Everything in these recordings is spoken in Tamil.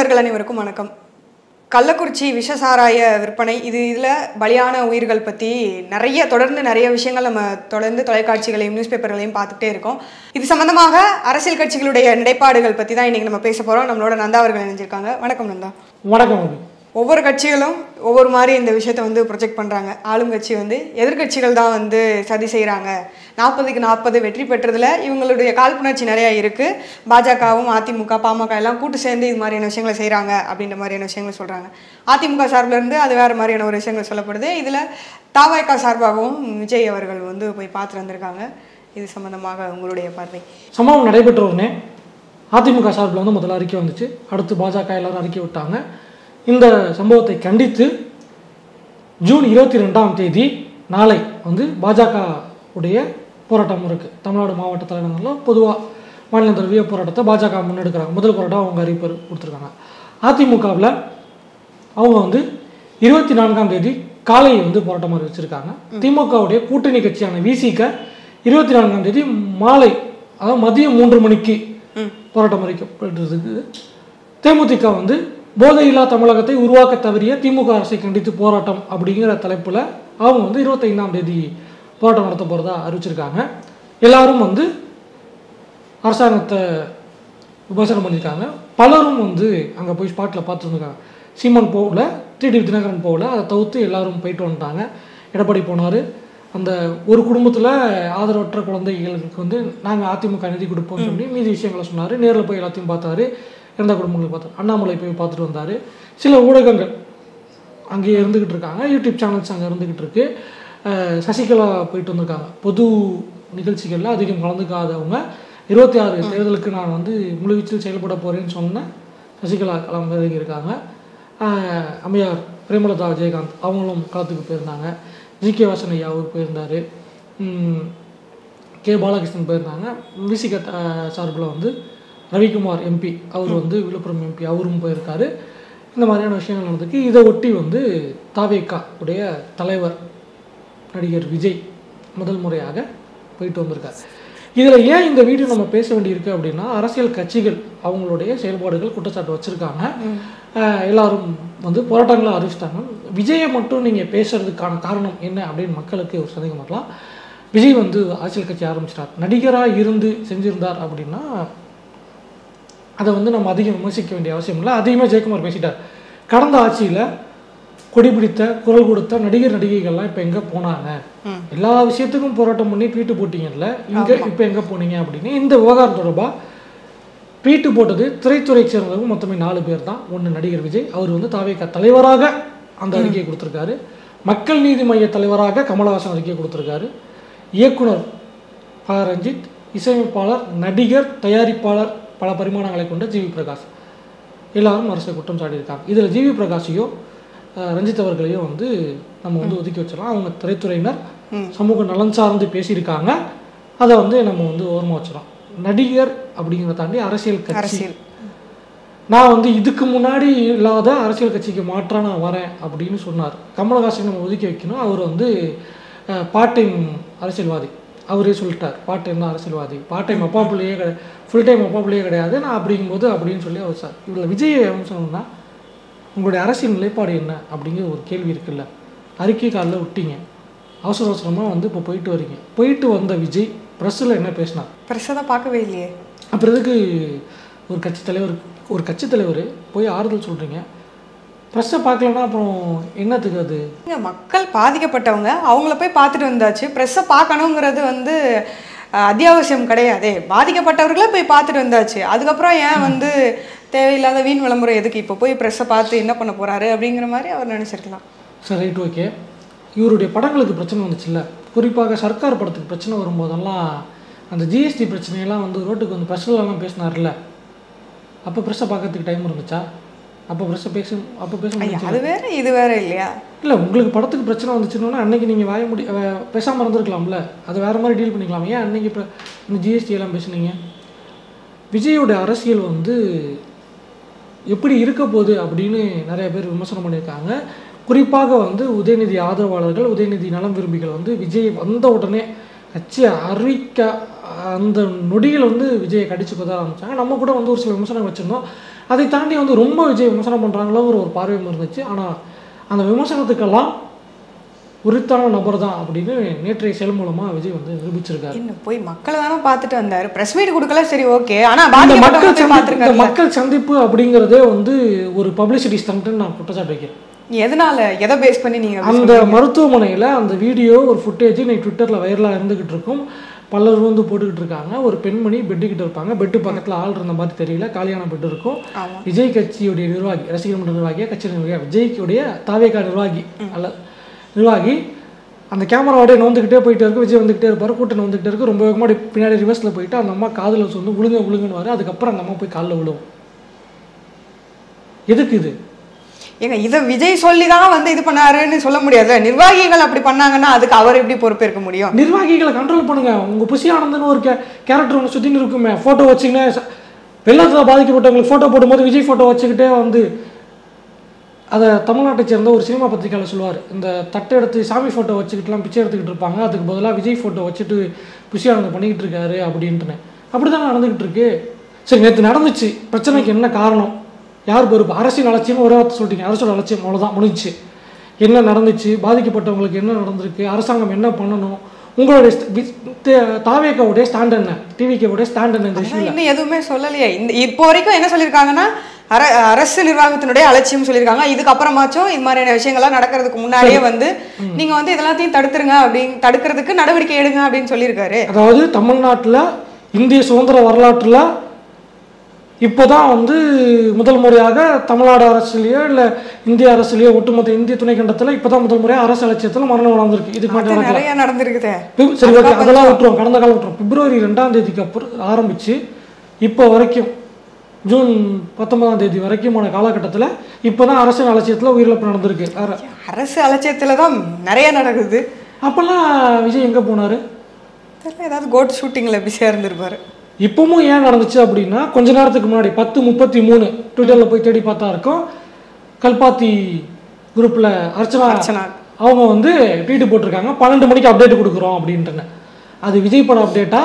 நண்பர்கள் அனைவருக்கும் வணக்கம். கள்ளக்குறிச்சி விஷசாராய விற்பனை இதில் பலியான உயிர்கள் பற்றி தொடர்ந்து நிறைய விஷயங்கள் நம்ம தொடர்ந்து தொலைக்காட்சிகளையும் நியூஸ் பேப்பர்களையும் பார்த்துட்டே இருக்கோம். இது சம்பந்தமாக அரசியல் கட்சிகளுடைய நிலைப்பாடுகள் பற்றி தான் இன்றைக்கி நம்ம பேச போகிறோம். நம்மளோட நந்தா அவர்கள் இணைஞ்சிருக்காங்க. வணக்கம் நந்தா. வணக்கம். ஒவ்வொரு கட்சிகளும் ஒவ்வொரு மாதிரி இந்த விஷயத்தை ப்ரொஜெக்ட் பண்ணுறாங்க. ஆளுங்கட்சி எதிர்கட்சிகள் தான் சதி செய்கிறாங்க, 40க்கு 40 வெற்றி பெற்றதில் இவங்களுடைய காழ்ப்புணர்ச்சி நிறையா இருக்குது, பாஜகவும் அதிமுக பாமக எல்லாம் கூட்டு சேர்ந்து இது மாதிரியான விஷயங்களை செய்கிறாங்க அப்படின்ற மாதிரியான விஷயங்களை சொல்கிறாங்க. அதிமுக சார்பிலேருந்து அது வேறு மாதிரியான ஒரு விஷயங்கள் சொல்லப்படுது. இதில் தாவேகா சார்பாகவும் விஜய் அவர்கள் போய் பார்த்துட்டு வந்திருக்காங்க. இது சம்மந்தமாக உங்களுடைய பார்வை? சம்பவம் நடைபெற்ற உடனே அதிமுக சார்பில் முதல்ல அறிக்கை வந்துச்சு. அடுத்து பாஜக எல்லாரும் அறிக்கை விட்டாங்க. இந்த சம்பவத்தை கண்டித்து ஜூன் 22ஆம் தேதி நாளை பாஜக உடைய போராட்டம் இருக்குது. தமிழ்நாடு மாவட்ட தலைநகரில் பொதுவாக மாநில தழுவிய போராட்டத்தை பாஜக முன்னெடுக்கிறாங்க. முதல் போராட்டம் அவங்க அறிவிப்பு கொடுத்துருக்காங்க. அதிமுகவில் அவங்க 24ஆம் தேதி காலை போராட்டம் அறிவிச்சிருக்காங்க. திமுகவுடைய கூட்டணி கட்சியான விசிக 24ஆம் தேதி மாலை, அதாவது மதியம் 3 மணிக்கு போராட்டம் அறிவிக்கப்பட்டிருக்கு. தேமுதிக போதையில்லா தமிழகத்தை உருவாக்க தவறிய திமுக அரசை கண்டித்து போராட்டம் அப்படிங்கிற தலைப்பில் அவங்க 25ஆம் தேதி போராட்டம் நடத்த போகிறதா அறிவிச்சிருக்காங்க. எல்லாரும் அரசாங்கத்தை விமர்சனம் பண்ணியிருக்காங்க. பலரும் அங்கே போய் ஸ்பாட்டில் பார்த்துருந்துருக்காங்க. சீமான் போகல, டிடிவி தினகரன் போகல, அதை தவிர்த்து எல்லாரும் போயிட்டு வந்துட்டாங்க. எடப்பாடி போனார். அந்த ஒரு குடும்பத்தில் ஆதரவற்ற குழந்தைகளுக்கு நாங்கள் அதிமுக நிதி கொடுப்போம்னு சொல்லி மீதி விஷயங்களை சொன்னார். நேரில் போய் எல்லாத்தையும் பார்த்தாரு. இறந்த குடும்பங்களை பார்த்தார். அண்ணாமலை போய் பார்த்துட்டு வந்தார். சில ஊடகங்கள் அங்கேயே இருந்துக்கிட்டு இருக்காங்க. யூடியூப் சேனல்ஸ் அங்கே இருந்துக்கிட்டு இருக்கு. சசிகலா போயிட்டு வந்திருக்காங்க. பொது நிகழ்ச்சிகளில் அதிகம் கலந்துக்காதவங்க 26 தேர்தலுக்கு நான் முழுவீச்சில் செயல்பட போகிறேன்னு சொன்னேன். சசிகலா களம் இருக்காங்க. அம்மையார் பிரேமலதா விஜயகாந்த் அவங்களும் களத்துக்கு போயிருந்தாங்க. ஜி.கே. வாசன் ஐயா அவர் போயிருந்தார். கே. பாலகிருஷ்ணன் போயிருந்தாங்க. விசிக சார்பில் ரவிக்குமார் எம்பி அவர் விழுப்புரம் எம்பி அவரும் போயிருக்காரு. இந்த மாதிரியான விஷயங்கள் நடந்துருக்கு. இதை ஒட்டி தாவேகா உடைய தலைவர் நடிகர் விஜய் முதல் முறையாக போயிட்டு வந்திருக்காரு. இதில் ஏன் இந்த வீடியோ நம்ம பேச வேண்டியிருக்கு அப்படின்னா, அரசியல் கட்சிகள் அவங்களுடைய செயல்பாடுகள் குற்றச்சாட்டு வச்சுருக்காங்க. எல்லாரும் போராட்டங்களை அறிவிச்சிட்டாங்க. விஜயை மட்டும் நீங்கள் பேசுறதுக்கான காரணம் என்ன அப்படின்னு மக்களுக்கு ஒரு சந்தேகம் வரலாம். விஜய் அரசியல் கட்சி ஆரம்பிச்சிட்டார். நடிகராக இருந்து செஞ்சிருந்தார் அப்படின்னா அதை நம்ம அதிகம் விமர்சிக்க வேண்டிய அவசியம் இல்லை. அதிகமாக ஜெயக்குமார் பேசிட்டார். கடந்த ஆட்சியில் கொடிபிடித்த குரல் கொடுத்த நடிகர் நடிகைகள்லாம் இப்போ எங்கே போனாங்க, எல்லா விஷயத்துக்கும் போராட்டம் பண்ணி ட்வீட்டு போட்டிங்கல்ல, இங்கே இப்போ எங்கே போனீங்க அப்படின்னு இந்த விவகாரம் தொடர்பாக ட்வீட்டு போட்டது திரைத்துறை சேர்ந்தவங்க மொத்தமே 4 பேர் தான். ஒன்று நடிகர் விஜய், அவர் தாவேகா தலைவராக அந்த அறிக்கையை கொடுத்துருக்காரு. மக்கள் நீதி மைய தலைவராக கமலஹாசன் அறிக்கையை கொடுத்துருக்காரு. இயக்குனர் ரஞ்சித், இசையமைப்பாளர், நடிகர், தயாரிப்பாளர், பல பரிமாணங்களை கொண்ட ஜிவி பிரகாஷ் எல்லாரும் அரசு குற்றம் சாட்டியிருக்காங்க. இதில் ஜிவி பிரகாஷையோ ரஞ்சித் அவர்களையோ நம்ம ஒதுக்கி வச்சிடலாம். அவங்க திரைத்துறையினர், சமூக நலன் சார்ந்து பேசியிருக்காங்க. அதை நம்ம ஓரமாக வச்சிடலாம். நடிகர் அப்படிங்கிறத தாண்டி அரசியல் கட்சி, நான் இதுக்கு முன்னாடி இல்லாத அரசியல் கட்சிக்கு மாற்றாக நான் வரேன் அப்படின்னு சொன்னார். கமலஹாசன் நம்ம ஒதுக்கி வைக்கணும். அவர் பார்ட் டைம் அரசியல்வாதி. அவரே சொல்லிட்டார், பார்ட் டைம் தான் அரசியல்வாதி, பார்ட் டைம் அப்பா பிள்ளையே கிடையாது, ஃபுல் டைம் அப்பா பிள்ளையே கிடையாது நான் அப்படிங்கும்போது அப்படின்னு சொல்லி அவர் சார். இவ்வளோ விஜய் சொன்னோம்னா உங்களுடைய அரசியல் நிலைப்பாடு என்ன அப்படிங்கிற ஒரு கேள்வி இருக்குல்ல. அறிக்கை காலில் விட்டீங்க, அவசர அவசரமாக இப்போ போயிட்டு வரீங்க. போயிட்டு வந்த விஜய் ப்ரெஸ்ஸில் என்ன பேசினார்? ப்ரெஸ்ஸை தான் பார்க்கவே இல்லையே. அப்புறம் எதுக்கு ஒரு கட்சி தலைவர் போய் ஆறுதல் சொல்கிறீங்க? ப்ரெஸ்ஸை பார்க்கலன்னா அப்புறம் என்னத்துக்கு? அது மக்கள் பாதிக்கப்பட்டவங்க, அவங்கள போய் பார்த்துட்டு வந்தாச்சு. ப்ரெஸ்ஸை பார்க்கணுங்கிறது அத்தியாவசியம் கிடையாதே. பாதிக்கப்பட்டவர்களே போய் பார்த்துட்டு வந்தாச்சு. அதுக்கப்புறம் ஏன் தேவையில்லாத வீண் விளம்பரம் எதுக்கு? இப்போ போய் ப்ரெஸ்ஸை பார்த்து என்ன பண்ண போகிறாரு அப்படிங்கிற மாதிரி அவர் நினச்சிருக்கலாம். சரி, ரைட், ஓகே. இவருடைய படங்களுக்கு பிரச்சனை வந்துச்சுல்ல, குறிப்பாக சர்க்கார் படத்துக்கு பிரச்சனை வரும்போதெல்லாம் அந்த ஜிஎஸ்டி பிரச்சனையெல்லாம் ரோட்டுக்கு ப்ரெஸ்லாம் பேசினார்ல, அப்போ ப்ரெஸ்ஸை பார்க்கறதுக்கு டைம் இருந்துச்சா? அப்போ ப்ரெஸ்ஸை பேச அது வேறு இது வேறு இல்லையா? இல்லை, உங்களுக்கு படத்துக்கு பிரச்சனை வந்துச்சுன்னா அன்றைக்கி நீங்கள் பேசாமல் இருந்திருக்கலாம்ல, அதை வேறு மாதிரி டீல் பண்ணிக்கலாம். ஏன் அன்றைக்கி இப்போ இந்த ஜிஎஸ்டி எல்லாம் பேசுனீங்க? விஜயோட அரசியல் எப்படி இருக்க போகுது அப்படின்னு நிறைய பேர் விமர்சனம் பண்ணியிருக்காங்க. குறிப்பாக உதயநிதி ஆதரவாளர்கள், உதயநிதி நலம் விரும்பிகள் விஜய் வந்த உடனே கட்சியை அந்த நொடியில் வந்து விஜயை கடிச்சு கொத ஆரம்பிச்சாங்க. நம்ம கூட வந்து ஒரு சில விமர்சனம் வச்சுருந்தோம். அதை தாண்டி வந்து ரொம்ப விஜய் விமர்சனம் பண்ணுறாங்களோங்கிற ஒரு பார்வையும் இருந்துச்சு. ஆனால் அந்த விமர்சனத்துக்கெல்லாம் உரித்தான நபர் தான் அப்படின்னு நேற்றைய செயல் மூலமாக விஜய் வந்து நிரூபிச்சிருக்காரு. இன்னும் போய் மக்களை தானே பார்த்துட்டு வந்தார். ப்ரெஸ் மீட் கொடுக்கல, சரி ஓகே. ஆனால் மக்கள் சந்திப்பு அப்படிங்கிறதே வந்து ஒரு பப்ளிசிட்டி ஸ்டண்ட்னு நான் குற்றச்சாட்டு வைக்கிறேன். எதனால, எதை பேஸ் பண்ணி நீங்கள் அந்த மருத்துவமனையில் அந்த வீடியோ ஒரு ஃபுட்டேஜ் இன்னைக்கு ட்விட்டரில் வைரலாக இருந்துகிட்டு இருக்கும். பலர் வந்து போட்டுக்கிட்டு இருக்காங்க. ஒரு பெண்மணி பெட்டுக்கிட்ட இருப்பாங்க. பெட்டு பக்கத்தில் ஆள் இருந்த மாதிரி தெரியல, காலியான பெட்டு இருக்கும். விஜய் கட்சியுடைய நிர்வாகி, ரசிகர் மன்ற நிர்வாகியா கட்சி நிர்வாகியா, விஜய்க்குடைய தாவேகா நிர்வாகி அந்த கேமராவோடய நோந்துக்கிட்டே போயிட்டே இருக்கும். விஜய் வந்துக்கிட்டே இருப்பார், கூட்டம் வந்துக்கிட்டே இருக்கும். ரொம்ப வேகமாக பின்னாடி ரிவர்ஸில் போயிட்டு அந்த அம்மா காதில் வந்து விழுங்குன்னு அதுக்கப்புறம் அந்த அம்மா போய் காலில் விழுவும். எதுக்கு இது? ஏங்க இதை விஜய் சொல்லி தான் வந்து இது பண்ணாருன்னு சொல்ல முடியாது. நிர்வாகிகள் அப்படி பண்ணாங்கன்னா அதுக்கு அவர் எப்படி பொறுப்பேற்க முடியும்? நிர்வாகிகளை கண்ட்ரோல் பண்ணுங்க. உங்கள் புசி ஆனந்தன்னு ஒரு கேரக்டர் ஒன்று சுற்றின்னு இருக்குமே, ஃபோட்டோ வச்சுக்கினே வெள்ளத்தில் பாதிக்கப்பட்டவங்களுக்கு ஃபோட்டோ போடும்போது விஜய் ஃபோட்டோ வச்சுக்கிட்டே வந்து அதை தமிழ்நாட்டை சேர்ந்த ஒரு சினிமா பத்திரிகையாளர் சொல்லுவார், இந்த தட்டை எடுத்து சாமி ஃபோட்டோ வச்சுக்கிட்டுலாம் பிச்சை எடுத்துக்கிட்டு இருப்பாங்க, அதுக்கு பதிலாக விஜய் ஃபோட்டோ வச்சுட்டு புசி ஆனந்தம் பண்ணிக்கிட்டு இருக்காரு அப்படின்ட்டுனேன். அப்படி தான் நடந்துக்கிட்டு இருக்கு. சரி, நேற்று நடந்துச்சு, பிரச்சனைக்கு என்ன காரணம், யார் பொறுப்பு? அரசியல் அலட்சியம் ஒரே வார்த்தை சொல்லிட்டீங்க, அரசியல் அலட்சியம், அவ்வளோதான் முடிஞ்சிச்சு. என்ன நடந்துச்சு, பாதிக்கப்பட்டவங்களுக்கு என்ன நடந்திருக்கு, அரசாங்கம் என்ன பண்ணணும், உங்களுடைய தாவேக்காவுடைய ஸ்டாண்ட் என்ன, டிவிக்காவுடைய ஸ்டாண்ட் என்ன? இந்த விஷயம் இன்னும் எதுவுமே சொல்லலையே. இப்போ வரைக்கும் என்ன சொல்லியிருக்காங்கன்னா அரசு நிர்வாகத்தினுடைய அலட்சியம் சொல்லியிருக்காங்க. இதுக்கப்புறமாச்சும் இது மாதிரியான விஷயங்கள்லாம் நடக்கிறதுக்கு முன்னாடியே வந்து நீங்க வந்து இதெல்லாத்தையும் தடுத்துருங்க, அப்படின்னு தடுக்கிறதுக்கு நடவடிக்கை எடுங்க அப்படின்னு சொல்லியிருக்காரு. அதாவது தமிழ்நாட்டில் இந்திய சுதந்திர வரலாற்றில் இப்போதான் வந்து முதல் முறையாக தமிழ்நாடு அரசுலையோ இல்லை இந்திய அரசுலையோ ஒட்டுமொத்த இந்திய துணைக்கண்டத்தில் இப்போதான் முதல் முறையாக அரசு அலட்சியத்தில் மரணம் நடந்திருக்கு. இதுக்கு நிறைய நடந்திருக்குது. சரி, ஓகே, அதெல்லாம் விட்டுருவோம், கடந்த காலம் விட்டுருவோம். பிப்ரவரி 2 அப்புறம் ஆரம்பிச்சு இப்போ வரைக்கும் ஜூன் 19 வரைக்குமான காலகட்டத்தில் இப்போதான் அரசின் அலட்சியத்தில் உயிரிழப்பு நடந்திருக்கு. அரசு அலட்சியத்தில் தான் நிறைய நடக்குது. அப்போல்லாம் விஜய் எங்கே போனார்? ஏதாவது கோட் ஷூட்டிங்கில் பிஸியாக இருந்திருப்பாரு. இப்பவும் ஏன் நடந்துச்சு அப்படின்னா, கொஞ்ச நேரத்துக்கு முன்னாடி 10:33 ட்விட்டரில் போய் தேடி பார்த்தா இருக்கும், கல்பாத்தி குரூப்பில் அர்ச்சனா அவங்க வந்து ட்வீட்டு போட்டிருக்காங்க, 12 மணிக்கு அப்டேட் கொடுக்குறோம் அப்படின்ட்டுன்னு. அது விஜய் படம் அப்டேட்டா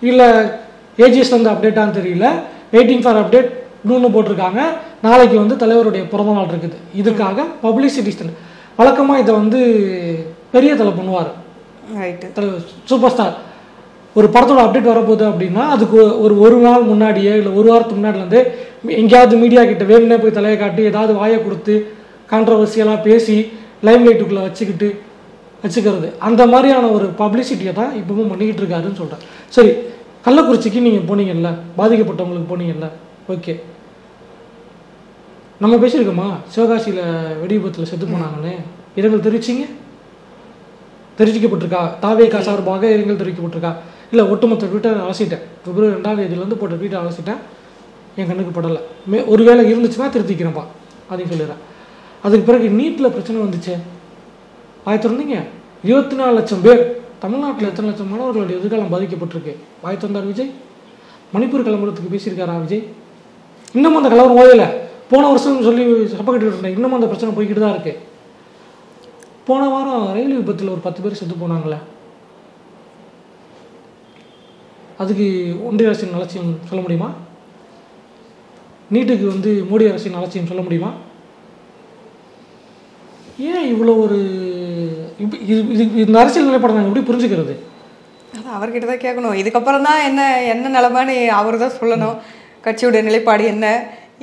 இல்லை ஏஜிஎஸ் வந்து அப்டேட்டான்னு தெரியல. வெயிட்டிங் ஃபார் அப்டேட் இன்னொன்று போட்டிருக்காங்க. நாளைக்கு வந்து தலைவருடைய பிறந்த நாள் இருக்குது. இதுக்காக பப்ளிசிட்டி ஸ்டண்ட். வழக்கமாக இதை வந்து பெரிய தலை பண்ணுவார், தலைவர் சூப்பர் ஸ்டார். ஒரு படத்தோட அப்டேட் வரப்போகுது அப்படின்னா அதுக்கு ஒரு நாள் முன்னாடியே இல்லை ஒரு வாரத்துக்கு முன்னாடிலேருந்து எங்கேயாவது மீடியா கிட்ட வேணும்னே போய் தலையை காட்டி ஏதாவது வாயை கொடுத்து கான்ட்ரவர்சியலாக பேசி லைம் லைட்டுக்குள்ளே வச்சுக்கிறது, அந்த மாதிரியான ஒரு பப்ளிசிட்டியை தான் இப்பவும் பண்ணிக்கிட்டு இருக்காருன்னு சொல்கிறேன். சரி, கள்ளக்குறிச்சிக்கு நீங்கள் போனீங்கல்ல, பாதிக்கப்பட்டவங்களுக்கு போனீங்கல்ல, ஓகே, நம்ம பேசியிருக்கோமா சிவகாசியில் வெடி விபத்தில் செத்து போனாங்கன்னு இரங்கல் தெரிவிக்கப்பட்டிருக்கா? தாவேகா சார்பாக இரங்கல் தெரிவிக்கப்பட்டிருக்கா? இல்லை ஒட்டுமொத்த ட்விட்டர் அலசிட்டேன். பிப்ரவரி 2 போட்ட ட்விட்டர் அலசிட்டேன், என் கண்ணுக்கு படலை. ஒருவேளை இருந்துச்சுன்னா திருத்திக்கிறேன்ப்பா, அதையும் சொல்லிடுறேன். அதுக்கு பிறகு நீட்டில் பிரச்சனை வந்துச்சு, திறந்தீங்க. 24 லட்சம் பேர், தமிழ்நாட்டில் எத்தனை லட்சம் மாணவர்களுடைய எதிர்காலம் பாதிக்கப்பட்டிருக்கு. திறந்தார் விஜய். மணிப்பூர் கலவரத்துக்கு பேசியிருக்காரா விஜய்? இன்னமும் அந்த கலவரம் ஓயலை. போன வருஷம் சொல்லி சப்பக்கிட்டு இருந்தேன், இன்னமும் அந்த பிரச்சனை போய்கிட்டு தான் இருக்கு. போன வாரம் ரயில் விபத்தில் ஒரு 10 பேர் செத்து போனாங்களே, அதுக்கு ஒன்றிய அரசின் அலட்சியம் சொல்ல முடியுமா? நீட்டுக்கு வந்து மோடி அரசின் அலட்சியம் சொல்ல முடியுமா? ஏன் இவ்வளோ ஒரு இந்த அரசியல் நிலைப்பாடை நாங்கள் எப்படி புரிஞ்சுக்கிறது? அதான் அவர்கிட்ட தான் கேட்கணும். இதுக்கப்புறம் தான் என்ன நிலைமைன்னு அவர் தான் சொல்லணும். கட்சியோட நிலைப்பாடு என்ன,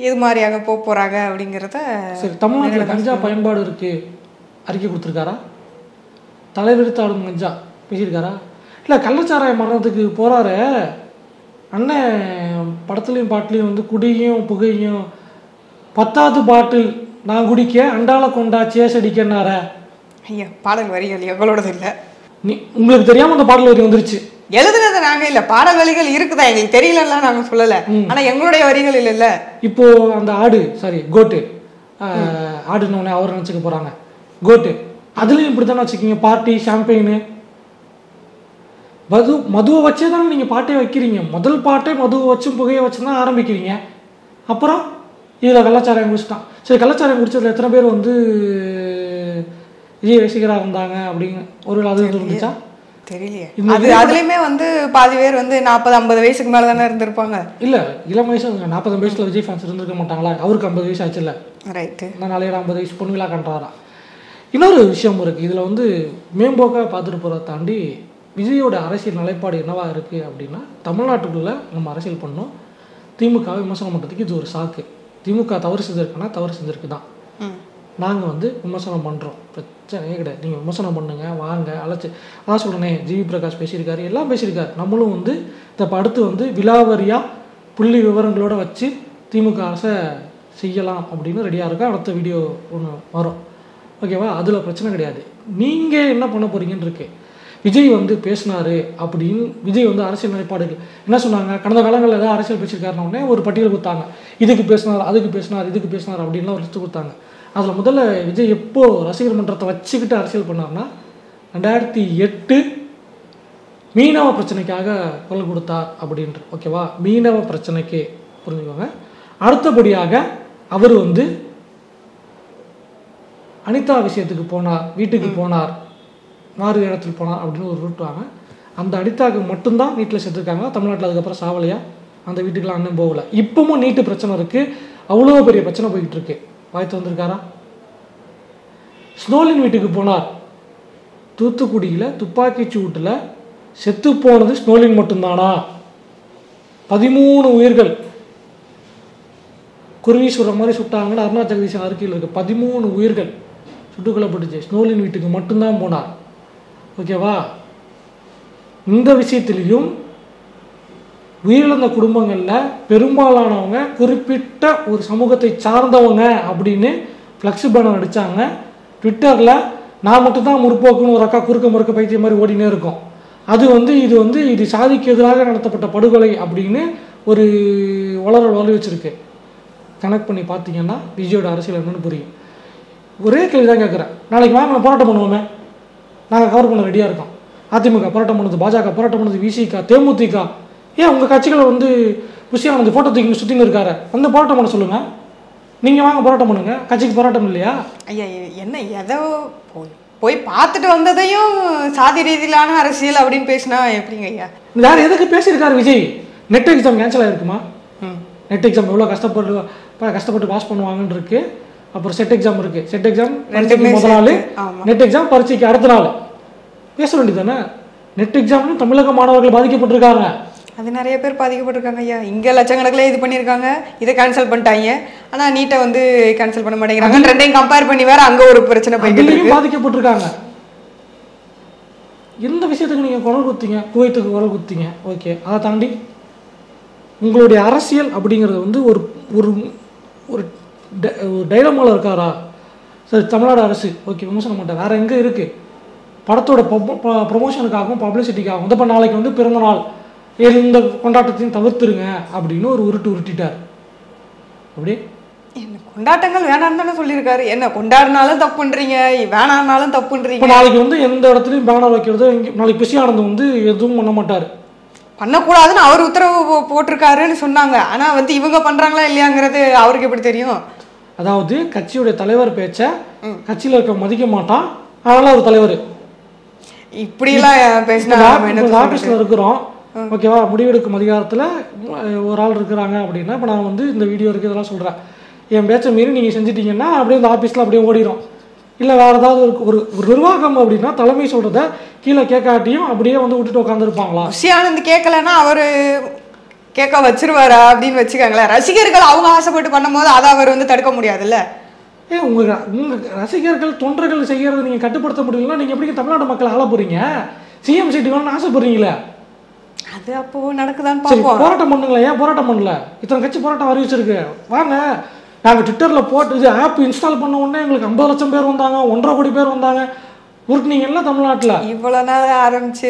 இது மாதிரியாக போகிறாங்க அப்படிங்கிறத. சரி, தமிழ்நாட்டில் கஞ்சா பயன்பாடு இருக்குது, அறிக்கை கொடுத்துருக்காரா? தலைவிரித்தாடும் கஞ்சா பேசியிருக்காரா? இல்லை கள்ளச்சாராய மரணத்துக்கு போகிறாரு அண்ணன், படத்துலையும் பாட்டிலையும் வந்து குடியும் புகையும் 10வது பாட்டில் நான் குடிக்க அண்டால கொண்டா சேஸ் அடிக்கன்னார. ஐயா, பாடல் வரிகள் எங்களோடது இல்லை. உங்களுக்கு தெரியாமல் அந்த பாடல் வரி வந்துருச்சு. எழுதுனது நாங்கள் இல்லை, பாடல் வரிகள் இருக்குதா எங்களுக்கு தெரியலன்னா நாங்கள் சொல்லலை, ஆனால் எங்களுடைய வரிகள் இல்லைல்ல. இப்போ அந்த கோட்டு ஆடுனோடனே அவர் நினச்சிக்க போகிறாங்க கோட்டு. அதுலேயும் இப்படி தானே வச்சுக்கிங்க, பார்ட்டி ஷாம்பெயின் மதுவை வச்சே தானே நீங்கள் பாட்டே வைக்கிறீங்க. முதல் பாட்டே மதுவை வச்சும் புகையை வச்சு தான் ஆரம்பிக்கிறீங்க. அப்புறம் இதில் கள்ளச்சாராயம் குடிச்சிட்டான். சரி, கள்ளச்சாராயம் குடிச்சதில் எத்தனை பேர் வந்து விஜய் ரசிகராக இருந்தாங்க அப்படிங்க ஒரு அது இருந்துச்சா? தெரியலையே. அதுலயுமே வந்து பாதி பேர் வந்து 40-50 வயசுக்கு மேல தானே இருந்திருப்பாங்க. இல்ல இளம் வயசு 40 வயசுல விஜய் ஃபேன்ஸ் இருந்திருக்க மாட்டாங்களா? அவருக்கு 50 வயசு ஆச்சுல்ல. ரைட்டு. நான் நாளையோட 50 வயசு பொண்ணு விழா கண்டாரா. இன்னொரு விஷயம் இருக்கு இதுல வந்து மேம்போக்காக பார்த்துட்டு போறதை தாண்டி விஜயோட அரசியல் நிலைப்பாடு என்னவா இருக்கு அப்படின்னா, தமிழ்நாட்டுக்குள்ள நம்ம அரசியல் பண்ணோம், திமுகவை விமர்சனம் பண்ணுறதுக்கு இது ஒரு சாக்கு. திமுக தவறு செஞ்சிருக்குன்னா தவறு செஞ்சிருக்கு தான், நாங்கள் வந்து விமர்சனம் பண்ணுறோம், பிரச்சனையே கிடையாது, நீங்கள் விமர்சனம் பண்ணுங்க வாங்க அழைச்சி. அதான் சொல்கிறேனே, ஜிவி பிரகாஷ் பேசியிருக்காரு, எல்லாம் பேசியிருக்காரு. நம்மளும் வந்து இதை அடுத்து வந்து விலாவரியாக புள்ளி விவரங்களோட வச்சு திமுக அரசை செய்யலாம் அப்படின்னு ரெடியாக இருக்கா. அடுத்த வீடியோ ஒன்று வரும், ஓகேவா? அதில் பிரச்சனை கிடையாது. நீங்கள் என்ன பண்ண போகிறீங்கன்னு இருக்கு. விஜய் வந்து பேசினார் அப்படின்னு விஜய் வந்து அரசியல் நிலைப்பாடுகள் என்ன சொன்னாங்க, கடந்த காலங்களில் ஏதாவது அரசியல் பேசியிருக்காருன்னொடனே ஒரு பட்டியல் கொடுத்தாங்க, இதுக்கு பேசினார் அதுக்கு பேசினார் இதுக்கு பேசினார் அப்படின்லாம் ஒரு லிஸ்ட்டு கொடுத்தாங்க. அதில் முதல்ல விஜய் எப்போ ரசிகர் மன்றத்தை வச்சுக்கிட்டு அரசியல் பண்ணார்னா 2008 மீனவ பிரச்சனைக்காக குரல் கொடுத்தார் அப்படின்ற, ஓகேவா? மீனவ பிரச்சனைக்கு புரிஞ்சுக்கோங்க. அடுத்தபடியாக அவர் வந்து அனிதா விஷயத்துக்கு போனார், வீட்டுக்கு போனார், மாறு இடத்துல போனார் அப்படின்னு ஒரு ரூட் வாங்க. அந்த அனிதாவுக்கு மட்டும்தான் நீட்டில் சேர்த்துருக்காங்க. தமிழ்நாட்டில் அதுக்கப்புறம் சாவலையா அந்த வீட்டுக்கெலாம் அண்ணன் போகலை. இப்பவும் நீட்டு பிரச்சனை இருக்குது, அவ்வளோ பெரிய பிரச்சனை போய்கிட்டு இருக்கு. வாய்த்து வந்திருக்காரா? ஸ்னோலின் வீட்டுக்கு போனார், தூத்துக்குடியில் துப்பாக்கி சூட்டில் செத்து போனது ஸ்னோலின் மட்டும்தானா? 13 உயிர்கள் குருவி சுடுற மாதிரி சுட்டாங்கன்னு அருணா ஜெகதீசன் அறிக்கையில் இருக்குது. 13 உயிர்கள் சுட்டுக்கொல்லப்பட்டுச்சு. ஸ்னோலின் வீட்டுக்கு மட்டும்தான் போனார், ஓகேவா? இந்த விஷயத்திலையும் உயிரிழந்த குடும்பங்களில் பெரும்பாலானவங்க குறிப்பிட்ட ஒரு சமூகத்தை சார்ந்தவங்க அப்படின்னு ஃப்ளெக்ஸ் பேனர் அடித்தாங்க. ட்விட்டரில் நான் மட்டும்தான் முற்போக்குன்னு ஒரு அக்கா குறுக்க முறுக்க பைத்தியம் மாதிரி ஓடினே இருக்கும். அது வந்து இது சாதிக்கு எதிராக நடத்தப்பட்ட படுகொலை அப்படின்னு ஒரு வளர வச்சிருக்கு. கனெக்ட் பண்ணி பார்த்தீங்கன்னா விஜயோட அரசியல் என்னன்னு புரியும். ஒரே கேள்வி தான் கேட்குறேன், நாளைக்கு வாங்க போராட்டம் பண்ணுவோமே, நாங்கள் கவர் பண்ண ரெடியாக இருக்கோம். அதிமுக போராட்டம் பண்ணுது, பாஜக போராட்டம் பண்ணுது, விசிக, தேமுதிக, ஏன் உங்கள் கட்சிகளை வந்து புஷியானது ஃபோட்டோ தூக்கி சுற்றின்னு இருக்காரு, அந்த போராட்டம் பண்ண சொல்லுங்கள். நீங்கள் வாங்க போராட்டம் பண்ணுங்க, கட்சிக்கு போராட்டம் இல்லையா? ஐயா என்ன எதோ போய் பார்த்துட்டு வந்ததையும் சாதி ரீதியிலான அரசியல் அப்படின்னு பேசினா எப்படிங்க ஐயா? வேற எதுக்கு பேசியிருக்காரு விஜய்? நெட் எக்ஸாம் கேன்சல் ஆகிருக்குமா? நெட் எக்ஸாம் எவ்வளோ கஷ்டப்பட்டு பாஸ் பண்ணுவாங்கன்னு இருக்கு. அப்புறம் செட் எக்ஸாம் இருக்குது, செட் எக்ஸாம் பரீட்சைக்கு முதல் நாள், நெட் எக்ஸாம் பரீட்சைக்கு அடுத்த நாள். பேச வேண்டியது தானே? நெட் எக்ஸாம்னு தமிழக மாணவர்கள் பாதிக்கப்பட்டிருக்காங்க. அது நிறைய பேர் பாதிக்கப்பட்டிருக்காங்க ஐயா. இங்கே லட்சக்கணக்கில் இது பண்ணியிருக்காங்க, இதை கேன்சல் பண்ணிட்டாங்க. ஆனால் நீட்டை வந்து கேன்சல் பண்ண மாட்டேங்கிறாங்க. ரெண்டையும் கம்பேர் பண்ணி வேற அங்கே ஒரு பிரச்சனை போயிட்டு பாதிக்கப்பட்டிருக்காங்க. எந்த விஷயத்துக்கு நீங்கள் குரல் குத்திங்க, குவைத்துக்கு குரல் குத்திங்க, ஓகே. அதை தாண்டி உங்களுடைய அரசியல் அப்படிங்கிறது வந்து ஒரு ஒரு டைலமாவில் இருக்காரா? சரி, தமிழ்நாடு அரசு ஓகே விமர்சனம் மாட்டேன், வேறு எங்கே இருக்குது? படத்தோட ப்ரொமோஷனுக்காகவும் பப்ளிசிட்டிக்காகவும் இந்த நாளைக்கு வந்து பிறந்த நாள், இந்த கொண்டாட்டத்தையும் தவிர்த்துருங்க அப்படின்னு ஒரு உருட்டிட்டார். அப்படி என்ன கொண்டாட்டங்கள் வேணான்னு தானே சொல்லியிருக்காரு. என்ன கொண்டாடினாலும் தப்புன்றீங்க, வேணான்னாலும் தப்புன்றீங்க. இப்போ நாளைக்கு வந்து எந்த இடத்துலையும் பேனர் வைக்கிறது, நாளைக்கு புஷியானந்த் வந்து எதுவும் பண்ண மாட்டார், பண்ணக்கூடாதுன்னு அவர் உத்தரவு போட்டிருக்காருன்னு சொன்னாங்க. ஆனால் வந்து இவங்க பண்ணுறாங்களா இல்லையாங்கிறது அவருக்கு எப்படி தெரியும்? அதாவது கட்சியுடைய தலைவர் பேச்சை கட்சியில் இருக்க மதிக்க மாட்டான், அதனால ஒரு தலைவர் இப்படிலாம் பேசினா ஆஃபீஸில் இருக்கிறோம், ஓகேவா? முடிவெடுக்கும் அதிகாரத்தில் ஒரு ஆள் இருக்கிறாங்க அப்படின்னா, இப்போ நான் வந்து இந்த வீடியோ இருக்குது இதெல்லாம் சொல்கிறேன், என் பேச்சை மீறி நீங்கள் செஞ்சிட்டீங்கன்னா அப்படியே இந்த ஆஃபீஸில் அப்படியே ஓடிடும். இல்லை வேறு ஏதாவது ஒரு நிர்வாகம் அப்படின்னா தலைமை சொல்கிறத கீழே கேட்காட்டியும் அப்படியே வந்து விட்டுட்டு உட்காந்துருப்பாங்களா? புஷியானந்த் கேட்கலன்னா அவர் கேட்க வச்சிருவாரா அப்படின்னு வச்சுக்காங்களேன். ரசிகர்கள் அவங்க ஆசைப்பட்டு பண்ணும் போது அதை அவர் வந்து தடுக்க முடியாதுல்ல. உங்கள் ரசிகர்கள் தொண்டர்கள் செய்கிறத நீங்கள் கட்டுப்படுத்த முடியலன்னா நீங்கள் எப்படி தமிழ்நாடு மக்களை ஆள போகிறீங்க? சிஎம் சீட்டு வேணும்னு ஆசைப்படுறீங்களே, அது அப்போ நடக்குதான்னு பார்ப்போம். போராட்டம் பண்ணுங்களேன், ஏன் போராட்டம் பண்ணல? இத்தனை கட்சி போராட்டம் அறிவிச்சிருக்கு, வாங்க. நாங்கள் ட்விட்டரில் போட்டு இது ஆப் இன்ஸ்டால் பண்ண உடனே எங்களுக்கு 50 லட்சம் பேர் வந்தாங்க, 1.5 கோடி பேர் வந்தாங்க, உருட்டுனீங்கல்ல தமிழ்நாட்டில். இவ்வளோ நாள் ஆரம்பிச்சு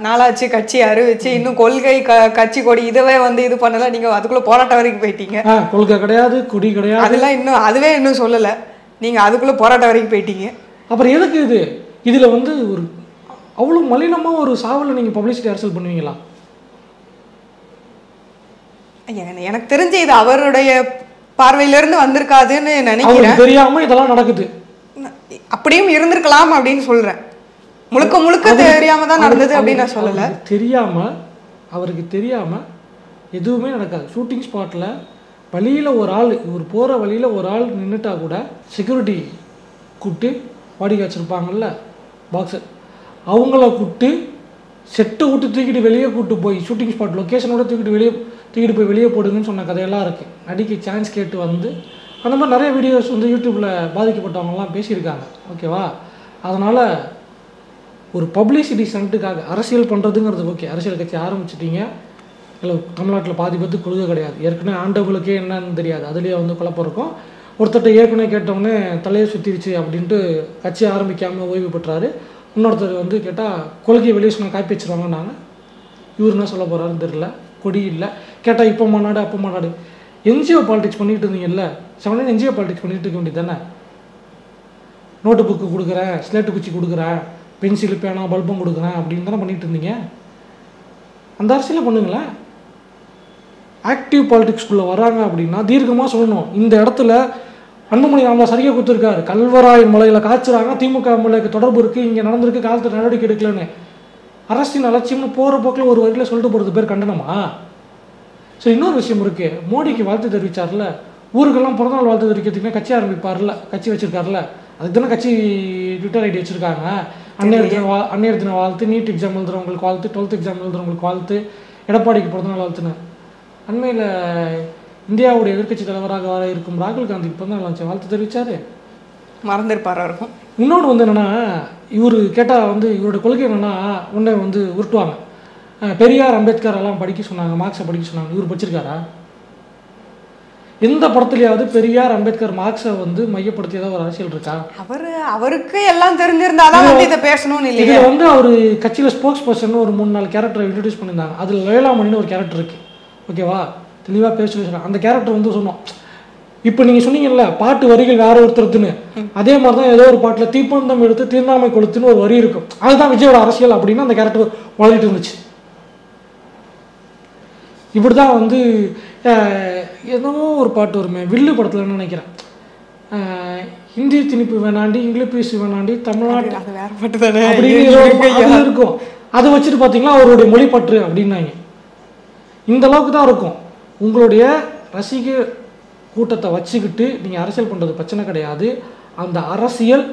நாளாச்சு, கட்சி அறிவிச்சு, இன்னும் கொள்கை கட்சி கொடி இதுவே வந்து இது பண்ணல, நீங்கள் அதுக்குள்ளே போராட்டம் வரைக்கும் போயிட்டீங்க. கொள்கை கிடையாது, கொடி கிடையாது, அதெல்லாம் அதுவே இன்னும் சொல்லலை, நீங்கள் அதுக்குள்ளே போராட்டம் வரைக்கும் போயிட்டீங்க. அப்புறம் எதுக்கு இது? இதில் வந்து ஒரு அவ்வளோ மலினமாக ஒரு சாவில் நீங்கள் பப்ளிசிட்டி அரசியல் பண்ணுவீங்களா? எனக்கு தெரிஞ்சு இது அவருடைய பார்வையிலிருந்து வந்திருக்காதுன்னு நினைக்கிறேன். தெரியாம இதெல்லாம் நடக்குது, அப்படியும் இருந்திருக்கலாம் அப்படின்னு சொல்றேன். முழுக்க முழுக்க தெரியாம தான் நடந்தது அப்படின்னு நான் சொல்லலை. அவருக்கு தெரியாமல் எதுவுமே நடக்காது. ஷூட்டிங் ஸ்பாட்டில் வழியில் ஒரு ஆள், இவர் போகிற வழியில் ஒரு ஆள் நின்றுட்டா கூட செக்யூரிட்டி கூப்பிட்டு பாடி காய்ச்சிருப்பாங்கல்ல பாக்ஸர், அவங்கள கூப்பிட்டு செட்டை விட்டு தூக்கிட்டு வெளியே கூப்பிட்டு போய் ஷூட்டிங் ஸ்பாட் லொக்கேஷனோட தூக்கிட்டு போய் வெளியே போடுங்கன்னு சொன்ன கதையெல்லாம் இருக்குது. நடிக்க சான்ஸ் கேட்டு வந்து அந்த மாதிரி நிறைய வீடியோஸ் வந்து யூடியூப்பில் பாதிக்கப்பட்டவங்கலாம் பேசியிருக்காங்க. ஓகேவா? அதனால் ஒரு பப்ளிசிட்டி ஸ்டண்ட்டுக்காக அரசியல் பண்ணுறதுங்கிறது ஓகே. அரசியல் கட்சி ஆரம்பிச்சிட்டிங்க, இல்லை தமிழ்நாட்டில் பாதி பேருக்கு கொள்கை கிடையாது, ஏற்கனவே ஆண்டவங்களுக்கே என்னன்னு தெரியாது, அதுலேயே வந்து குழப்பம் இருக்கும். ஒருத்தர்கிட்ட ஏற்கனவே கேட்டவுடனே தலையை சுற்றிருச்சு அப்படின்ட்டு கட்சி ஆரம்பிக்காமல் ஓய்வு பெற்றாரு. இன்னொருத்தர் வந்து கேட்டால் கொள்கையை வெளியே சொன்னால் காப்பி வச்சுருவாங்கன்னாங்க. இவர் என்ன சொல்ல போகிறாருன்னு தெரியல. கொடி இல்லை கேட்டால் இப்போ மாநாடு அப்போ மாநாடு. என்ஜிஓ பாலிடிக்ஸ் பண்ணிட்டு இருந்தீங்கல்ல, 7 என்ஜிஓ பாலிடிக்ஸ் பண்ணிட்டு இருக்க வேண்டியது தானே. நோட்டு புக்கு கொடுக்குறேன், ஸ்லேட்டு குச்சி கொடுக்குறேன், பென்சில் பேனா பல்பம் கொடுக்குறேன் அப்படின்னு தானே பண்ணிட்டு இருந்தீங்க. அந்த அரசியலை பண்ணுங்களேன். ஆக்டிவ் பாலிடிக்ஸ்குள்ளே வராங்க அப்படின்னா தீர்க்கமாக சொல்லணும். இந்த இடத்துல அன்புமணி ராமதாஸ் சரியாக கொடுத்துருக்காரு, கல்வராயன் மலையில் காய்ச்சுறாங்க, திமுக மலைக்கு தொடர்பு இருக்குது, இங்கே நடந்திருக்கு, காலத்தில் நடவடிக்கை எடுக்கலன்னு. அரசின் அலட்சியம்னு போகிற போக்கில் ஒரு வரியில் சொல்லிட்டு போகிறது பேர் கண்டனமா? ஸோ இன்னொரு விஷயம் இருக்குது. மோடிக்கு வாழ்த்து தெரிவித்தார்ல, ஊருக்கெல்லாம் பிறந்தநாள் வாழ்த்து தெரிவிக்கிறதுக்குன்னா கட்சி ஆரம்பிப்பார்ல, கட்சி வச்சுருக்காருல, அதுக்கு தானே கட்சி ட்விட்டர் ஐடி வச்சுருக்காங்க. அன்னையர் தின வாழ்த்து, நீட் எக்ஸாம் எழுதுறவங்களுக்கு வாழ்த்து, 12th எக்ஸாம் எழுதுறவங்களுக்கு வாழ்த்து, எடப்பாடிக்கு பிறந்தநாள் வாழ்த்துன்னு. அண்மையில் இந்தியாவுடைய எதிர்க்கட்சி தலைவராக வர இருக்கும் ராகுல் காந்திக்கு பிறந்தநாள் வாழ்த்து தெரிவித்தார். மறந்துருப்பாரா இருக்கும். இன்னொன்று வந்து என்னென்னா, இவர் கேட்டால் வந்து இவரோட கொள்கை என்னென்னா, உன்னை வந்து உருட்டுவாங்க. பெரியார் அம்பேத்கர் எல்லாம் படிக்க சொன்னாங்க, மார்க்ஸை படிக்க சொன்னாங்க. இவர் படிச்சிருக்காரா? எந்த படத்துலையாவது பெரியார் அம்பேத்கர் மார்க்ஸை வந்து மையப்படுத்தி ஏதாவது ஒரு அரசியல் இருக்கா? அவருக்கு எல்லாம் தெரிஞ்சிருந்தாதான் வந்து இதை பேசணும்னு இல்லை. இதில் வந்து அவர் கட்சியில் ஸ்போக்ஸ் பர்சன் ஒரு 3-4 கேரக்டரை இன்ட்ரடியூஸ் பண்ணியிருந்தாங்க. அதில் லயோலாமணின்னு ஒரு கேரக்டர் இருக்குது. ஓகேவா? தெளிவாக பேச சொல்லி அந்த கேரக்டர் வந்து சொன்னோம். இப்போ நீங்கள் சொன்னீங்கல்ல பாட்டு வரிகள் வேற ஒருத்தருத்துன்னு, அதே மாதிரி தான் ஏதோ ஒரு பாட்டில் தீப்பந்தம் எடுத்து தீர்ணாமை கொளுத்துன்னு ஒரு வரி இருக்கும். அதுதான் விஜயோட அரசியல் அப்படின்னு அந்த கேரக்டர் வளர்ந்துட்டு இருந்துச்சு. இப்படி தான் வந்து என்னமோ ஒரு பாட்டு வருமே வில்லு படத்தில் நினைக்கிறேன், ஹிந்தி திணிப்பு வேணாண்டி இங்கிலீஷ் வேணாண்டி தமிழ்நாட்டு அப்படின்னு இருக்கும். அதை வச்சுட்டு பார்த்தீங்கன்னா அவருடைய மொழிப்பற்று அப்படின்னாங்க. இந்த அளவுக்கு தான் இருக்கும். உங்களுடைய ரசிகர் கூட்டத்தை வச்சுக்கிட்டு நீங்கள் அரசியல் பண்ணுறது பிரச்சனை கிடையாது. அந்த அரசியல்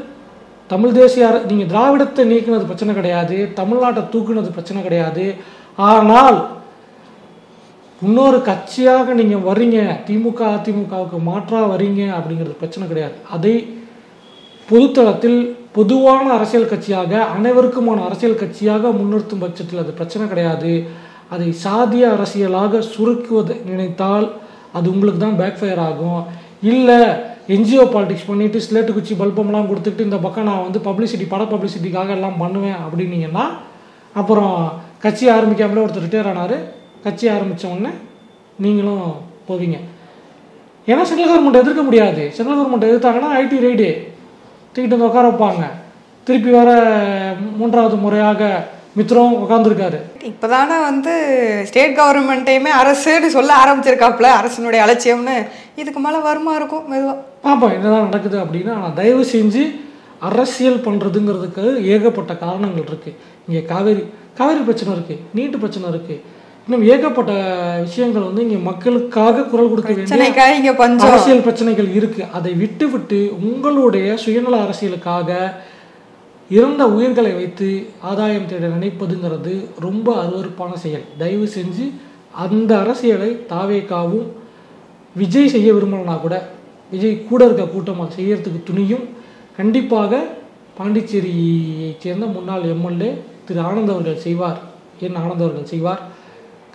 தமிழ் தேசிய நீங்கள் திராவிடத்தை நீக்கினது பிரச்சனை கிடையாது, தமிழ்நாட்டை தூக்குனது பிரச்சனை கிடையாது. ஆனால் இன்னொரு கட்சியாக நீங்கள் வர்றீங்க, திமுக அதிமுகவுக்கு மாற்றாக வர்றீங்க அப்படிங்கிறது பிரச்சனை கிடையாது. அதை பொதுத்தளத்தில் பொதுவான அரசியல் கட்சியாக அனைவருக்குமான அரசியல் கட்சியாக முன்னிறுத்தும் பட்சத்தில் அது பிரச்சனை கிடையாது. அதை சாதிய அரசியலாக சுருக்குவதை நினைத்தால் அது உங்களுக்கு தான் பேக் ஃபயர் ஆகும். இல்லை என்ஜிஓ பாலிடிக்ஸ் பண்ணிவிட்டு ஸ்லேட்டு குச்சி பல்பம்லாம் கொடுத்துட்டு இந்த பக்கம் நான் வந்து பப்ளிசிட்டி பட பப்ளிசிட்டிக்காக எல்லாம் பண்ணுவேன் அப்படின்னீங்கன்னா அப்புறம் கட்சி ஆரம்பிக்காமலே ஒருத்தர் ரிட்டையர் ஆனார். கட்சி ஆரம்பித்த உடனே நீங்களும் போவீங்க. ஏன்னா சென்ட்ரல் கவர்மெண்ட் எதிர்க்க முடியாது. சென்ட்ரல் கவர்மெண்ட் எதிர்த்தாங்கன்னா ஐடி ரைடு தூக்கிட்டு வந்து உட்கார வைப்பாங்க. திருப்பி வர 3வது முறையாக மித்ரம் உட்காந்துருக்காரு. இப்போதானே வந்து ஸ்டேட் கவர்மெண்ட்டையுமே அரசுன்னு சொல்ல ஆரம்பிச்சிருக்காப்புல, அரசனுடைய அலட்சியம்னு. இதுக்கு மேலே வருமா இருக்கும் மெதுவாக பார்ப்போம் என்னதான் நடக்குது அப்படின்னு. ஆனால் தயவு செஞ்சு அரசியல் பண்ணுறதுங்கிறதுக்கு ஏகப்பட்ட காரணங்கள் இருக்குது. இங்கே காவேரி பிரச்சனை இருக்குது, நீட்டு பிரச்சனை இருக்குது, இன்னும் ஏகப்பட்ட விஷயங்கள் வந்து இங்கே மக்களுக்காக குரல் கொடுக்க வேண்டிய அரசியல் பிரச்சனைகள் இருக்குது. அதை விட்டு உங்களுடைய சுயநல அரசியலுக்காக இறந்த உயிர்களை வைத்து ஆதாயம் தேட நினைப்பதுங்கிறது ரொம்ப அருவருப்பான செயல். தயவு செஞ்சு அந்த அரசியலை தாவேகாவும் விஜய் செய்ய விரும்பலனா கூட விஜய் கூட இருக்க கூட்டமாக செய்யறதுக்கு துணியும். கண்டிப்பாக பாண்டிச்சேரியை சேர்ந்த முன்னாள் எம்எல்ஏ திரு ஆனந்த் அவர்கள் செய்வார். ஆனந்த் அவர்கள் செய்வார்.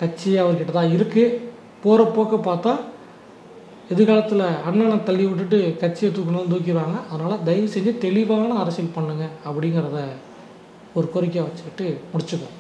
கட்சி அவர்கிட்ட தான் இருக்குது. போகிற போக்க பார்த்தா எதிர்காலத்தில் அண்ணனை தள்ளி விட்டுட்டு கட்சியை தூக்கிடுவாங்க. அதனால் தயவு செஞ்சு தெளிவான அரசியல் பண்ணுங்க அப்படிங்கிறத ஒரு கோரிக்கையாக வச்சுக்கிட்டு முடிச்சுக்குவோம்.